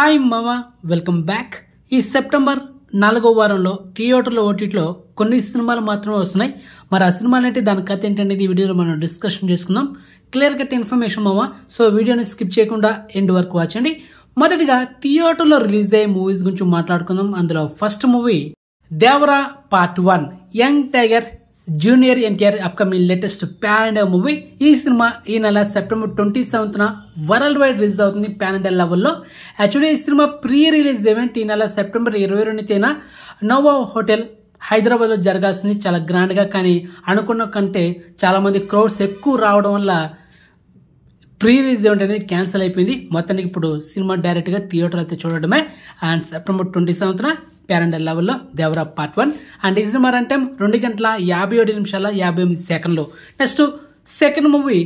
Hi మామా, welcome back. ఈ September 4వ వారంలో థియేటర్లో ఓటీటీలో కొన్ని సినిమాలు మాత్రమే వస్తున్నాయి. మరి ఆ సినిమాలు అంటే దాని కథ ఏంటనేది ఈ వీడియోలో మనం డిస్కషన్ చేసుకుందాం. క్లియర్ కట్ ఇన్ఫర్మేషన్ మామా, సో వీడియోని స్కిప్ చేయకుండా ఎండ్ వరకు వాచండి. మొదటిగా థియేటర్లో రిలీజ్ అయ్యే మూవీస్ గురించి మాట్లాడుకుందాం. అందులో first movie Devara part 1, young tiger junior NTR upcoming latest pan India movie. ఈ సినిమా ఈ నెల సెప్టెంబర్ 27న వరల్డ్ వైడ్ రిలీజ్ అవుతుంది పాన్ ఇండియా లెవెల్లో. యాక్చువల్లీ ఈ సినిమా ప్రీ రిలీజ్ ఈవెంట్ ఈ నెల సెప్టెంబర్ 22న నోవా హోటల్ హైదరాబాద్లో జరగాల్సింది చాలా గ్రాండ్గా, కానీ అనుకున్న కంటే చాలా మంది క్రౌడ్స్ ఎక్కువ రావడం వల్ల ప్రీ రిలీజ్ ఈవెంట్ అనేది క్యాన్సిల్ అయిపోయింది. మొత్తానికి ఇప్పుడు సినిమా డైరెక్ట్గా థియేటర్ అయితే చూడడమే. అండ్ సెప్టెంబర్ 27న ప్యారండల్ లెవెల్లో దేవరా పార్ట్ 1. అండ్ ఈ సినిమా రన్ టైం 2 గంటల 57 నిమిషాల 58 సెకండ్లు. నెక్స్ట్ సెకండ్ మూవీ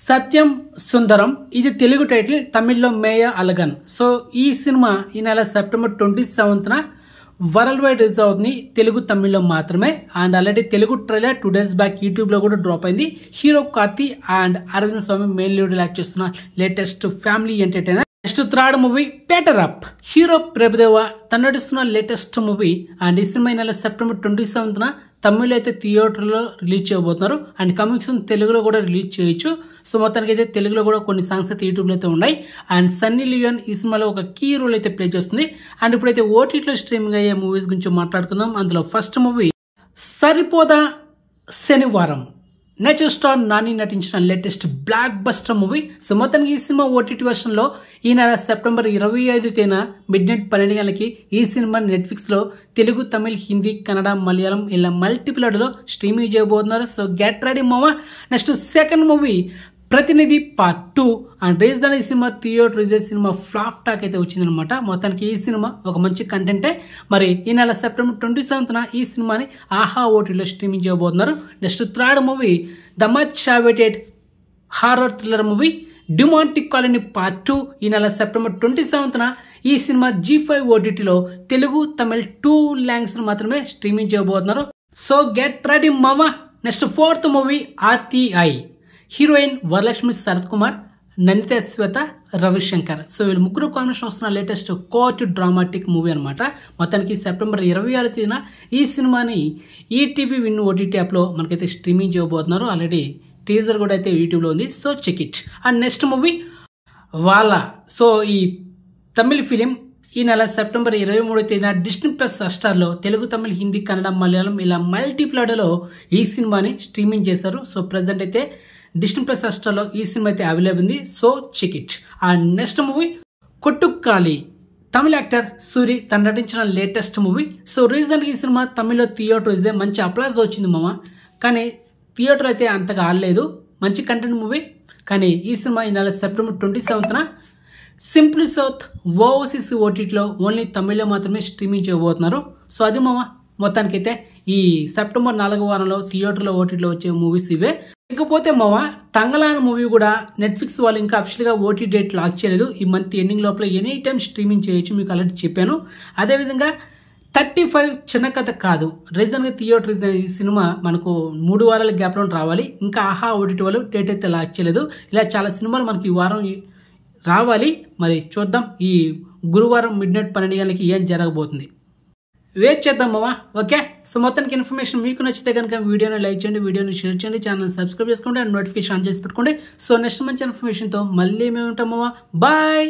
సత్యం సుందరం. ఇది తెలుగు టైటిల్, తమిళ్లో మేయ అలగన్. సో ఈ సినిమా ఈ నెల సెప్టెంబర్ 27న వరల్డ్ వైడ్ రిలీజ్ అవుతుంది, తెలుగు తమిళ్లో మాత్రమే. And already Telugu trailer 2 days back YouTube లో కూడా డ్రాప్ అయింది. Hero Karthi and Arvind Swamy main lead act చేస్తున్న latest family entertainer. Next third movie పేటర్ అప్. హీరో ప్రభుదేవ తను నటిస్తున్న లేటెస్ట్ మూవీ. అండ్ ఈ సినిమా ఈ నెల సెప్టెంబర్ 27న తమిళ్ అయితే థియేటర్లో రిలీజ్ చేయబోతున్నారు. అండ్ కమింగ్ సూన్ తెలుగులో కూడా రిలీజ్ చేయొచ్చు. సో మొత్తానికి అయితే తెలుగులో కూడా కొన్ని సాంగ్స్ అయితే యూట్యూబ్లో అయితే ఉన్నాయి. అండ్ సన్నీ లియోన్ ఈ సినిమాలో ఒక కీ రోల్ అయితే ప్లే చేస్తుంది. అండ్ ఇప్పుడైతే ఓటీటీలో స్ట్రీమింగ్ అయ్యే మూవీస్ గురించి మాట్లాడుకుందాం. అందులో ఫస్ట్ మూవీ సరిపోదా శనివారం. నేచురల్ స్టార్ నాని నటించిన latest block buster movie. So మొత్తానికి ఈ సినిమా ఓటీటీ వర్షన్ లో ఈ నెల సెప్టెంబర్ 25న మిడ్నైట్ 12 గంటలకి ఈ సినిమా నెట్ఫ్లిక్స్ లో తెలుగు, తమిళ్, హిందీ, కన్నడ, మలయాళం ఇలా మల్టిపుల్ లో స్ట్రీమింగ్ చేయబోతున్నారు. సో గెట్ రెడీ మామా. నెక్స్ట్ సెకండ్ మూవీ ప్రతినిధి పార్ట్ 2. అండ్ రీజన్ ఈ cinema theatre release cinema flop talk అయితే వచ్చిందనమాట. మొత్తానికి ఈ సినిమా ఒక మంచి కంటెంటే. మరి ఈ నెల సెప్టెంబర్ 27న ఈ సినిమాని ఆహా ఓటీటీలో స్ట్రీమింగ్ చేయబోతున్నారు. Next third movie the much awaited horror thriller movie Demonte colony part 2. ఈ నెల సెప్టెంబర్ 27న ఈ సినిమా G5 ఓటీటీలో తెలుగు, తమిళ్ 2 లాంగ్వేజ్ మాత్రమే స్ట్రీమింగ్ చేయబోతున్నారు. సో గెట్ రెడీ మామా. Next fourth movie RTI. Heroine Varalaxmi Sarath Kumar, Nanditha Swetha, Ravishankar. So వీళ్ళు ముగ్గురు కాంబినేషన్ వస్తున్న లేటెస్ట్ కోర్ట్ డ్రామాటిక్ మూవీ అనమాట. మొత్తానికి సెప్టెంబర్ 26న ఈ సినిమాని ఈటీవీ విన్ ఓటీటీ యాప్లో మనకైతే స్ట్రీమింగ్ చేయబోతున్నారు. ఆల్రెడీ టీజర్ కూడా అయితే యూట్యూబ్లో ఉంది. So check it. And next movie వాలా. సో ఈ తమిళ్ ఫిలిం ఈ నెల సెప్టెంబర్ 23న డిస్నీ ప్లస్ హాట్‌స్టార్లో తెలుగు, తమిళ్, హిందీ, కన్నడ, మలయాళం ఇలా మల్టీప్లాడలో ఈ సినిమాని స్ట్రీమింగ్ చేశారు. సో ప్రజెంట్ అయితే డిస్నీ ప్లస్ హాట్‌స్టార్లో ఈ సినిమా అయితే అవైలబుల్ ఉంది. So check it. And next movie Kottukkaali. తమిళ యాక్టర్ సూరి తను నటించిన లేటెస్ట్ మూవీ. సో రీసెంట్గా ఈ సినిమా తమిళ్లో థియేటర్ ఇస్తే మంచి అప్లాజ్ వచ్చింది మామ, కానీ థియేటర్ అయితే అంతగా ఆడలేదు. మంచి కంటెంట్ మూవీ. కానీ ఈ సినిమా ఈ నెల సెప్టెంబర్ 27న సింప్లీ సౌత్ ఓవర్సీస్ ఓటీటీలో ఓన్లీ తమిళ్లో మాత్రమే స్ట్రీమింగ్ చేయబోతున్నారు. సో అది మామ మొత్తానికైతే ఈ సెప్టెంబర్ 4వ వారంలో థియేటర్లో ఓటీటీలో వచ్చే మూవీస్ ఇవే. ఇకపోతే మామ తంగలాన్ మూవీ కూడా నెట్ఫ్లిక్స్ వాళ్ళు ఇంకా అఫిషియల్గా ఓటీ డేట్ లాక్ చేయలేదు. ఈ మంత్ ఎండింగ్ లోపల ఎనీ టైం స్ట్రీమింగ్ చేయొచ్చు, మీకు ఆల్రెడీ చెప్పాను. అదేవిధంగా 35 చిన్న కథ కాదు. రీజన్గా థియేటర్ ఈ సినిమా మనకు 3 వారాల గ్యాప్లో రావాలి. ఇంకా ఆహా ఓటీటీ వాళ్ళు డేట్ అయితే లాక్ చేయలేదు. ఇలా చాలా సినిమాలు మనకి ఈ వారం రావాలి. మరి చూద్దాం ఈ గురువారం మిడ్నైట్ 12 గంటలకి ఏం జరగబోతుంది. వెయిట్ చేద్దాం మామా. ఓకే. సో మొత్తానికి ఇన్ఫర్మేషన్ మీకు నచ్చితే కనుక వీడియోని లైక్ చేయండి, వీడియోని షేర్ చేయండి, ఛానల్ సబ్స్క్రైబ్ చేసుకోండి, అండ్ నోటిఫికేషన్ ఆన్ చేసి పెట్టుకోండి. సో నెక్స్ట్ మంచి ఇన్ఫర్మేషన్తో మళ్ళీ మేము ఉంటాం మామా. బాయ్.